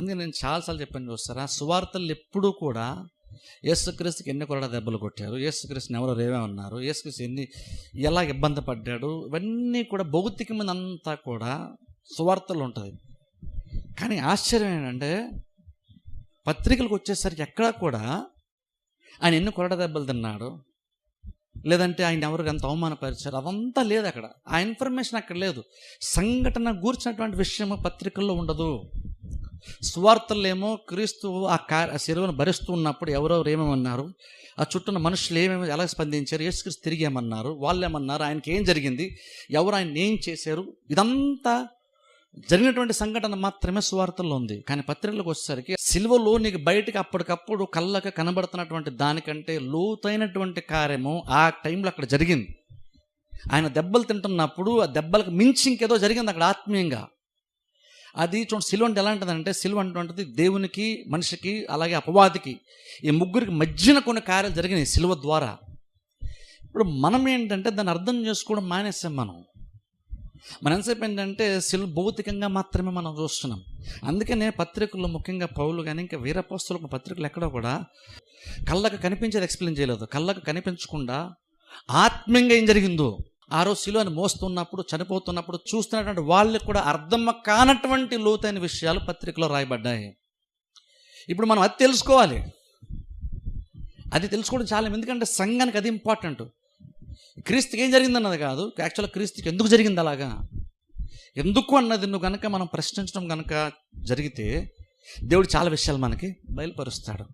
అందుకే నేను చాలాసార్లు చెప్పాను చూస్తారా, సువార్తలు ఎప్పుడూ కూడా యేసుక్రీస్తుకి ఎన్ని కొరడా దెబ్బలు కొట్టారు, యేసుక్రీస్తుని ఎవరో రేవేమన్నారు, యేసుక్రీస్తు ఎలా ఇబ్బంది పడ్డాడు, ఇవన్నీ కూడా భౌతికమైనంతా కూడా సువార్తలు ఉంటుంది. కానీ ఆశ్చర్యం ఏంటంటే పత్రికలకు వచ్చేసరికి ఎక్కడా కూడా ఆయన ఎన్ని కొరడా దెబ్బలు తిన్నాడు, లేదంటే ఆయన ఎవరు ఎంత అవమానపరిచారు, అదంతా లేదు. అక్కడ ఆ ఇన్ఫర్మేషన్ అక్కడ లేదు. సంఘటన గూర్చినటువంటి విషయం పత్రికల్లో ఉండదు. సువార్తలు ఏమో క్రీస్తు ఆ శిలువను భరిస్తూ ఉన్నప్పుడు ఎవరెవరు ఏమేమన్నారు, ఆ చుట్టూన్న మనుషులు ఏమేమి ఎలా స్పందించారు, యేసుక్రీస్తు తిరిగి ఏమన్నారు, వాళ్ళు ఏమన్నారు, ఆయనకి ఏం జరిగింది, ఎవరు ఆయన ఏం చేశారు, ఇదంతా జరిగినటువంటి సంఘటన మాత్రమే సువార్తల్లో ఉంది. కానీ పత్రికలకు వచ్చేసరికి సిలువలో నీకు బయటకు అప్పటికప్పుడు కళ్ళకు కనబడుతున్నటువంటి దానికంటే లోతైనటువంటి కార్యము ఆ టైంలో అక్కడ జరిగింది. ఆయన దెబ్బలు తింటున్నప్పుడు ఆ దెబ్బలకు మించి ఇంకేదో జరిగింది అక్కడ ఆత్మీయంగా. అది చూడండి, సిలువ అంటే ఎలా ఉంటుందంటే, సిలువ అంటుంటుంది దేవునికి, మనిషికి, అలాగే అపవాదికి, ఈ ముగ్గురికి మధ్యన కొన్ని కార్యాలు జరిగినాయి సిలువ ద్వారా. ఇప్పుడు మనం ఏంటంటే దాన్ని అర్థం చేసుకోవడం మానేసాం. మనం ఎంతసేపు ఏంటంటే సిలువ భౌతికంగా మాత్రమే మనం చూస్తున్నాం. అందుకనే పత్రికల్లో ముఖ్యంగా పౌలు కానీ ఇంకా వేరే అపోస్తలుల పత్రికలు ఎక్కడో కూడా కళ్ళకు కనిపించేది ఎక్స్ప్లెయిన్ చేయలేదు. కళ్ళకు కనిపించకుండా ఆత్మీయంగా ఏం జరిగిందో, ఆ రోజు సిలువను మోస్తున్నప్పుడు, చనిపోతున్నప్పుడు చూస్తున్నటువంటి వాళ్ళకి కూడా అర్థం కానటువంటి లోతైన విషయాలు పత్రికలో రాయబడ్డాయి. ఇప్పుడు మనం అది తెలుసుకోవాలి. అది తెలుసుకోవడం చాలా, ఎందుకంటే సంఘానికి అది ఇంపార్టెంట్. క్రీస్తుకి ఏం జరిగిందన్నది కాదు, యాక్చువల్గా క్రీస్తుకి ఎందుకు జరిగింది అలాగా, ఎందుకు అన్నది నువ్వు కనుక మనం ప్రశ్నించడం కనుక జరిగితే దేవుడు చాలా విషయాలు మనకి బయలుపరుస్తాడు.